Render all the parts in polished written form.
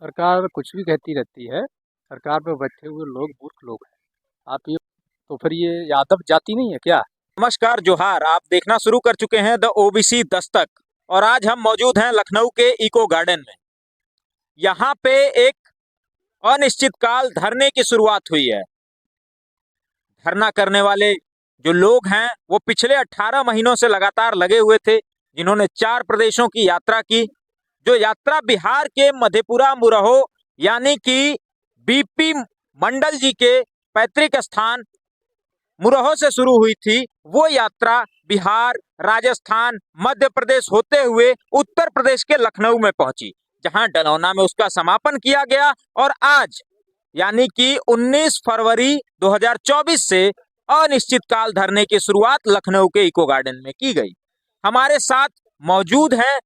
सरकार कुछ भी कहती रहती है। सरकार पे बैठे हुए लोग मूर्ख लोग हैं। आप ये तो फिर ये यादव जाति नहीं है क्या? नमस्कार जोहार। आप देखना शुरू कर चुके हैं द ओबीसी दस्तक और आज हम मौजूद हैं लखनऊ के इको गार्डन में। यहाँ पे एक अनिश्चितकाल धरने की शुरुआत हुई है। धरना करने वाले जो लोग हैं वो पिछले 18 महीनों से लगातार लगे हुए थे, जिन्होंने 4 प्रदेशों की यात्रा की। जो यात्रा बिहार के मधेपुरा मुरहो यानी कि बीपी मंडल जी के पैतृक स्थान मुरहो से शुरू हुई थी, वो यात्रा बिहार, राजस्थान, मध्य प्रदेश होते हुए उत्तर प्रदेश के लखनऊ में पहुंची, जहां डलौना में उसका समापन किया गया। और आज यानी कि 19 फरवरी 2024 से अनिश्चितकाल धरने की शुरुआत लखनऊ के इको गार्डन में की गई। हमारे साथ मौजूद हैं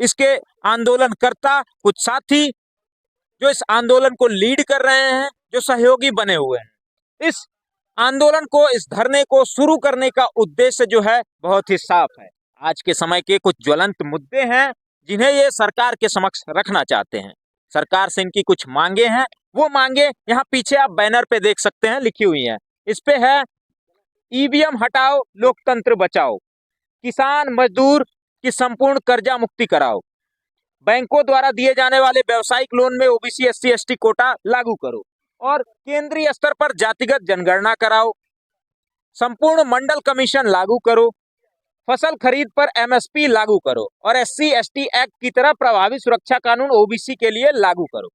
इसके आंदोलनकर्ता, कुछ साथी जो इस आंदोलन को लीड कर रहे हैं, जो सहयोगी बने हुए हैं। इस आंदोलन को, इस धरने को शुरू करने का उद्देश्य जो है बहुत ही साफ है। आज के समय के कुछ ज्वलंत मुद्दे हैं जिन्हें ये सरकार के समक्ष रखना चाहते हैं। सरकार से इनकी कुछ मांगे हैं। वो मांगे यहाँ पीछे आप बैनर पे देख सकते हैं, लिखी हुई हैं। इस पे है ईवीएम हटाओ, लोकतंत्र बचाओ, किसान मजदूर की संपूर्ण कर्जा मुक्ति कराओ, बैंकों द्वारा दिए जाने वाले व्यावसायिक लोन में ओबीसी एससी एसटी कोटा लागू करो और केंद्रीय स्तर पर जातिगत जनगणना कराओ, संपूर्ण मंडल कमीशन लागू करो, फसल खरीद पर एमएसपी लागू करो और एससी एसटी एक्ट की तरह प्रभावी सुरक्षा कानून ओबीसी के लिए लागू करो।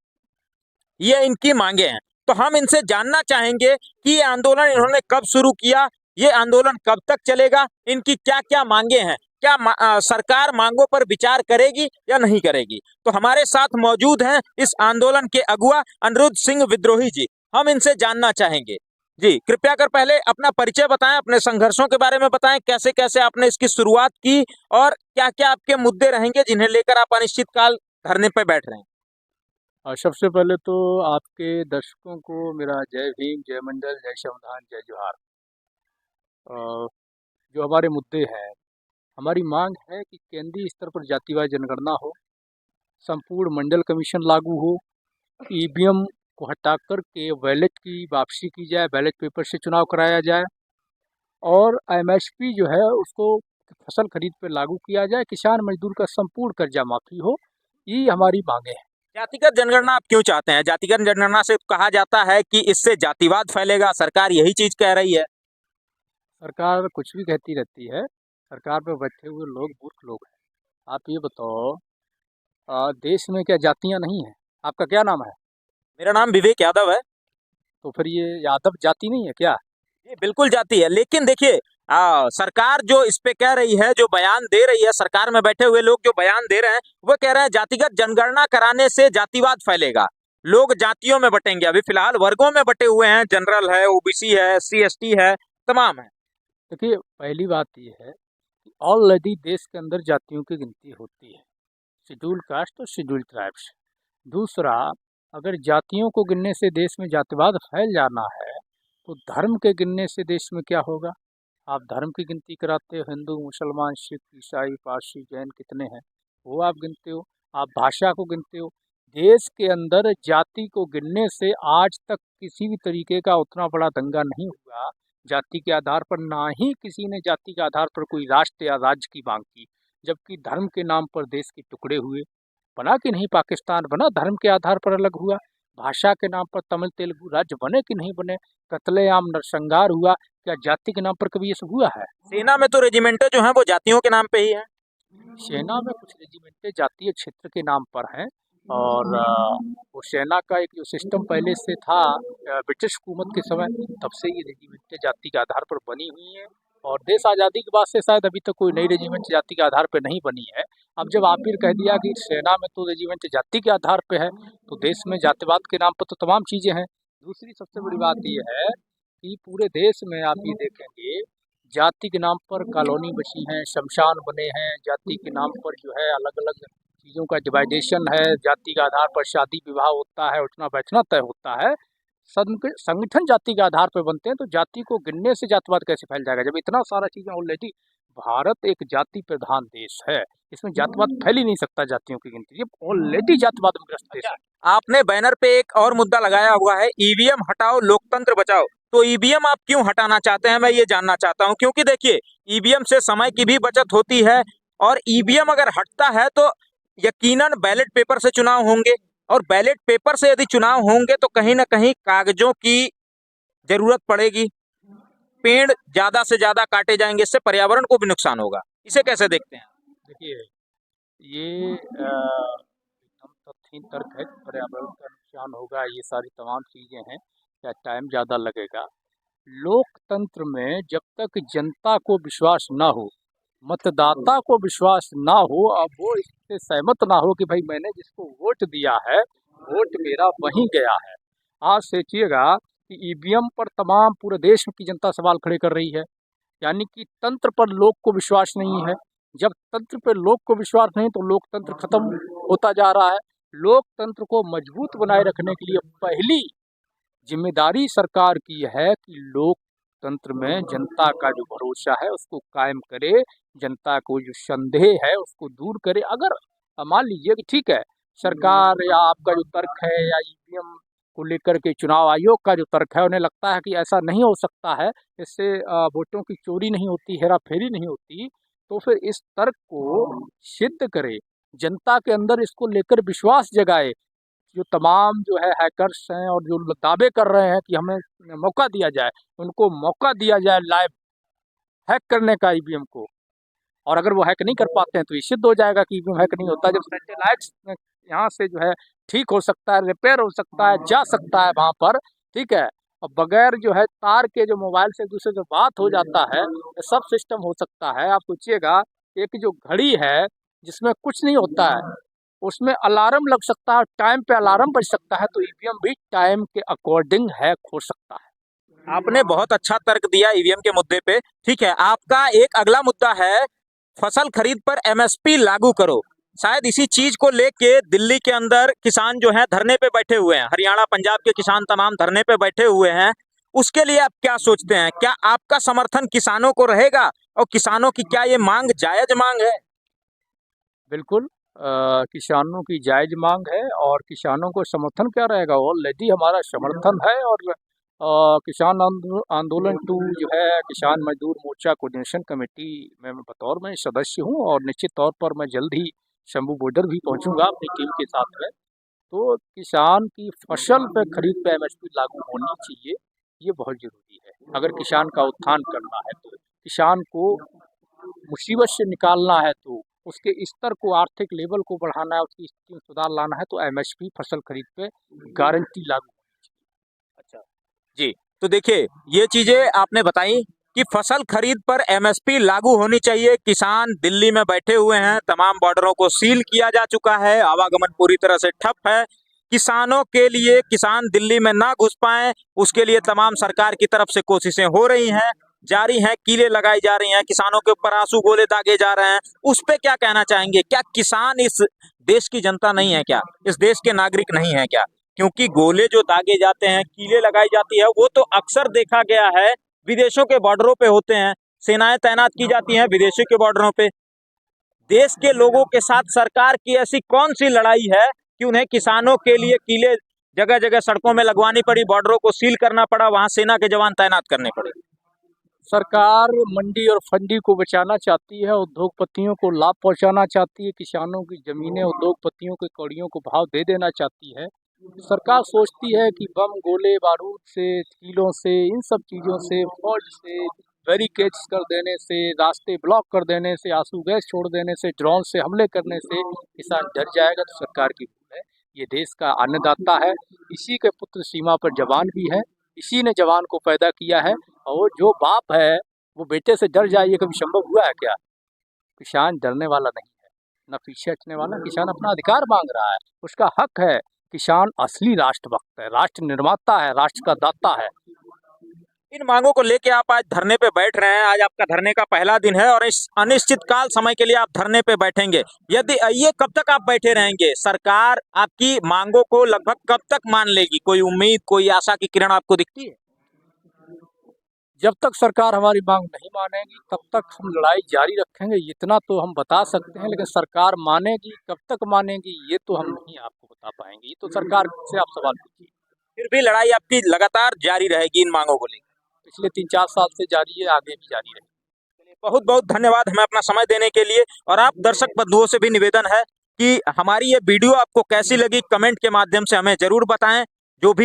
ये इनकी मांगे हैं। तो हम इनसे जानना चाहेंगे कि ये आंदोलन इन्होंने कब शुरू किया, ये आंदोलन कब तक चलेगा, इनकी क्या क्या मांगे हैं, क्या सरकार मांगों पर विचार करेगी या नहीं करेगी। तो हमारे साथ मौजूद हैं इस आंदोलन के अगुआ अनिरुद्ध सिंह विद्रोही जी। हम इनसे जानना चाहेंगे। जी कृपया कर पहले अपना परिचय बताएं, अपने संघर्षों के बारे में बताएं, कैसे कैसे आपने इसकी शुरुआत की और क्या क्या आपके मुद्दे रहेंगे जिन्हें लेकर आप अनिश्चितकाल धरने पर बैठ रहे हैं। और सबसे पहले तो आपके दर्शकों को मेरा जय भीम, जय मंडल, जय संविधान, जय जोहार। जो हमारे मुद्दे हैं, हमारी मांग है कि केंद्रीय स्तर पर जातिवार जनगणना हो, संपूर्ण मंडल कमीशन लागू हो, ईवीएम को हटाकर के बैलेट की वापसी की जाए, बैलेट पेपर से चुनाव कराया जाए और एमएसपी जो है उसको फसल खरीद पर लागू किया जाए, किसान मजदूर का संपूर्ण कर्जा माफी हो। ये हमारी मांगे हैं। जातिगत जनगणना आप क्यों चाहते हैं? जातिगत जनगणना से कहा जाता है कि इससे जातिवाद फैलेगा, सरकार यही चीज कह रही है। सरकार कुछ भी कहती रहती है। सरकार पे बैठे हुए लोग मूर्ख लोग हैं। आप ये बताओ, देश में क्या जातियां नहीं हैं? आपका क्या नाम है? मेरा नाम विवेक यादव है। तो फिर ये यादव जाति नहीं है क्या? ये बिल्कुल जाती है, लेकिन देखिए सरकार जो इस पे कह रही है, जो बयान दे रही है, सरकार में बैठे हुए लोग जो बयान दे रहे हैं वो कह रहे हैं जातिगत जनगणना कराने से जातिवाद फैलेगा, लोग जातियों में बटेंगे। अभी फिलहाल वर्गों में बटे हुए हैं, जनरल है, ओबीसी है, एससी एसटी है, तमाम है। देखिए, पहली बात ये है कि ऑलरेडी देश के अंदर जातियों की गिनती होती है, शेड्यूल कास्ट और शेड्यूल ट्राइब्स। दूसरा, अगर जातियों को गिनने से देश में जातिवाद फैल जाना है तो धर्म के गिनने से देश में क्या होगा? आप धर्म की गिनती कराते हो, हिंदू, मुसलमान, सिख, ईसाई, पारसी, जैन कितने हैं वो आप गिनते हो। आप भाषा को गिनते हो। देश के अंदर जाति को गिनने से आज तक किसी भी तरीके का उतना बड़ा दंगा नहीं हुआ जाति के आधार पर। ना ही किसी ने जाति के आधार पर कोई राष्ट्र या राज्य की मांग की। जबकि धर्म के नाम पर देश के टुकड़े हुए, बना कि नहीं पाकिस्तान बना, धर्म के आधार पर अलग हुआ। भाषा के नाम पर तमिल तेलुगु राज्य बने कि नहीं बने, कत्लेआम नरसंहार हुआ, क्या जाति के नाम पर कभी ये सब हुआ है? सेना में तो रेजिमेंटें जो हैं वो जातियों के नाम पे ही है। सेना में कुछ रेजिमेंटें जातीय क्षेत्र के नाम पर हैं और वो सेना का एक जो सिस्टम पहले से था ब्रिटिश हुकूमत के समय, तब से ये रेजिमेंटें जाति के आधार पर बनी हुई हैं। और देश आज़ादी के बाद से शायद अभी तक कोई नई रेजिमेंट जाति के आधार पर नहीं बनी है। अब जब आप ही कह दिया कि सेना में तो रेजिमेंट जाति के आधार पर है, तो देश में जातिवाद के नाम पर तो तमाम चीज़ें हैं। दूसरी सबसे बड़ी बात ये है कि पूरे देश में आप ये देखेंगे जाति के नाम पर कॉलोनी बसी हैं, शमशान बने हैं, जाति के नाम पर जो है अलग अलग चीज़ों का डिवाइडेशन है, जाति के आधार पर शादी विवाह होता है, उठना बैठना तय होता है। संगठन जाति के आधार पर बनते हैं, तो जाति को गिनने से जातिवाद कैसे फैल जाएगा जब इतना सारा चीज़ें ऑलरेडी। भारत एक जाति प्रधान देश है, इसमें जातिवाद फैल ही नहीं सकता। जातियों की गिनती, ये ऑलरेडी जातिवाद में ग्रस्त देश है। आपने बैनर पे एक और मुद्दा लगाया हुआ है, ईवीएम हटाओ लोकतंत्र बचाओ। तो ईवीएम आप क्यों हटाना चाहते हैं, मैं ये जानना चाहता हूं, क्योंकि देखिए ईवीएम से समय की भी बचत होती है और ईवीएम अगर हटता है तो यकीनन बैलेट पेपर से चुनाव होंगे और बैलेट पेपर से यदि चुनाव होंगे तो कहीं ना कहीं कागजों की जरूरत पड़ेगी, पेड़ ज्यादा से ज्यादा काटे जाएंगे, इससे पर्यावरण को भी नुकसान होगा। इसे कैसे देखते हैं? देखिए, ये एकदम तथ्य तर्क है कि पर्यावरण का नुकसान होगा, ये सारी तमाम चीज़ें हैं, या टाइम ज़्यादा लगेगा। लोकतंत्र में जब तक जनता को विश्वास ना हो, मतदाता को विश्वास ना हो, अब वो इससे सहमत ना हो कि भाई मैंने जिसको वोट दिया है, वोट मेरा वहीं गया है। आज सोचिएगा कि ईवीएम पर तमाम पूरे देश की जनता सवाल खड़े कर रही है, यानी कि तंत्र पर लोग को विश्वास नहीं है। जब तंत्र पर लोग को विश्वास नहीं तो लोकतंत्र खत्म होता जा रहा है। लोकतंत्र को मजबूत बनाए रखने के लिए पहली जिम्मेदारी सरकार की है कि लोकतंत्र में जनता का जो भरोसा है उसको कायम करे, जनता को जो संदेह है उसको दूर करे। अगर मान लीजिए कि ठीक है, सरकार या आपका जो तर्क है या ईवीएम को लेकर के चुनाव आयोग का जो तर्क है, उन्हें लगता है कि ऐसा नहीं हो सकता है, इससे वोटों की चोरी नहीं होती, हेरा फेरी नहीं होती, तो फिर इस तर्क को सिद्ध करे, जनता के अंदर इसको लेकर विश्वास जगाए। जो तमाम जो है हैकर्स हैं और जो दावे कर रहे हैं कि हमें मौका दिया जाए, उनको मौका दिया जाए लाइव हैक करने का ईवीएम को। और अगर वो हैक नहीं कर पाते हैं तो ये सिद्ध हो जाएगा कि ईवीएम हैक नहीं होता। जब सैटेलाइट्स यहाँ से जो है ठीक हो सकता है, रिपेयर हो सकता है, जा सकता है वहाँ पर, ठीक है, और बगैर जो है तार के जो मोबाइल से एक दूसरे से बात हो जाता है, ये सब सिस्टम हो सकता है। आप सोचिएगा, एक जो घड़ी है जिसमें कुछ नहीं होता है, उसमें अलार्म लग सकता है, टाइम पे अलार्म बज सकता है, तो ईवीएम भी टाइम के अकॉर्डिंग हैक हो सकता है। आपने बहुत अच्छा तर्क दिया ईवीएम के मुद्दे पे। ठीक है, आपका एक अगला मुद्दा है फसल खरीद पर एमएसपी लागू करो। शायद इसी चीज को लेके दिल्ली के अंदर किसान जो हैं धरने पे बैठे हुए हैं, हरियाणा पंजाब के किसान तमाम धरने पे बैठे हुए हैं। उसके लिए आप क्या सोचते हैं, क्या आपका समर्थन किसानों को रहेगा और किसानों की क्या ये मांग जायज मांग है? बिल्कुल, किसानों की जायज मांग है और किसानों को समर्थन क्या रहेगा, ऑलरेडी हमारा समर्थन है। और किसान आंदोलन 2 जो है, किसान मजदूर मोर्चा कोऑर्डिनेशन कमेटी में बतौर मैं सदस्य हूँ और निश्चित तौर पर मैं जल्द ही शंभू बॉर्डर भी पहुँचूंगा अपनी टीम के साथ में। तो किसान की फसल पे खरीद पे एमएसपी लागू होनी चाहिए, ये बहुत ज़रूरी है। अगर किसान का उत्थान करना है तो, किसान को मुसीबत से निकालना है तो, उसके स्तर को, आर्थिक लेवल को बढ़ाना है, उसकी स्थिति में सुधार लाना है, तो एमएसपी फसल खरीद पे गारंटी लागू होनी चाहिए। अच्छा जी, तो देखिए ये चीजें आपने बताई कि फसल खरीद पर एमएसपी लागू होनी चाहिए। किसान दिल्ली में बैठे हुए हैं, तमाम बॉर्डरों को सील किया जा चुका है, आवागमन पूरी तरह से ठप है। किसानों के लिए, किसान दिल्ली में ना घुस पाए उसके लिए तमाम सरकार की तरफ से कोशिशें हो रही हैं, जारी हैं, कीलें लगाई जा रही हैं, किसानों के ऊपर आंसू गोले दागे जा रहे हैं। उस पे क्या कहना चाहेंगे? क्या किसान इस देश की जनता नहीं है क्या, इस देश के नागरिक नहीं है क्या? क्योंकि गोले जो दागे जाते हैं, कीलें लगाई जाती है, वो तो अक्सर देखा गया है विदेशों के बॉर्डरों पे होते हैं, सेनाएं तैनात की जाती हैं विदेशों के बॉर्डरों पे। देश के लोगों के साथ सरकार की ऐसी कौन सी लड़ाई है कि उन्हें किसानों के लिए कीले जगह जगह सड़कों में लगवानी पड़ी, बॉर्डरों को सील करना पड़ा, वहां सेना के जवान तैनात करने पड़े? सरकार मंडी और फंडी को बचाना चाहती है, उद्योगपतियों को लाभ पहुंचाना चाहती है, किसानों की जमीनें उद्योगपतियों के कौड़ियों को भाव दे देना चाहती है। सरकार सोचती है कि बम, गोले, बारूद से, कीलों से, इन सब चीज़ों से, फौज से, बैरिकेड्स कर देने से, रास्ते ब्लॉक कर देने से, आंसू गैस छोड़ देने से, ड्रोन से हमले करने से किसान डर जाएगा, तो सरकार की भूल है। ये देश का अन्नदाता है, इसी के पुत्र सीमा पर जवान भी है, इसी ने जवान को पैदा किया है। और जो बाप है वो बेटे से डर जाए, ये कभी संभव हुआ है क्या? किसान डरने वाला नहीं है, न पीछे हटने वाला। किसान अपना अधिकार मांग रहा है, उसका हक है। किसान असली राष्ट्रभक्त है, राष्ट्र निर्माता है, राष्ट्र का दाता है। इन मांगों को लेके आप आज धरने पे बैठ रहे हैं, आज आपका धरने का पहला दिन है और इस अनिश्चितकाल समय के लिए आप धरने पे बैठेंगे। यदि ये कब तक आप बैठे रहेंगे? सरकार आपकी मांगों को लगभग कब तक मान लेगी? कोई उम्मीद, कोई आशा की किरण आपको दिखती है? जब तक सरकार हमारी मांग नहीं मानेगी तब तक हम लड़ाई जारी रखेंगे, इतना तो हम बता सकते हैं। लेकिन सरकार मानेगी, कब तक मानेगी, ये तो हम नहीं आपको बता पाएंगे। ये तो सरकार से आप सवाल पूछिए। फिर भी लड़ाई आपकी लगातार जारी रहेगी इन मांगों को लेकर? पिछले 3-4 साल से जारी है, आगे भी जारी रहेगी। बहुत बहुत धन्यवाद हमें अपना समय देने के लिए। और आप दर्शक बंधुओं से भी निवेदन है कि हमारी ये वीडियो आपको कैसी लगी कमेंट के माध्यम से हमें जरूर बताएं।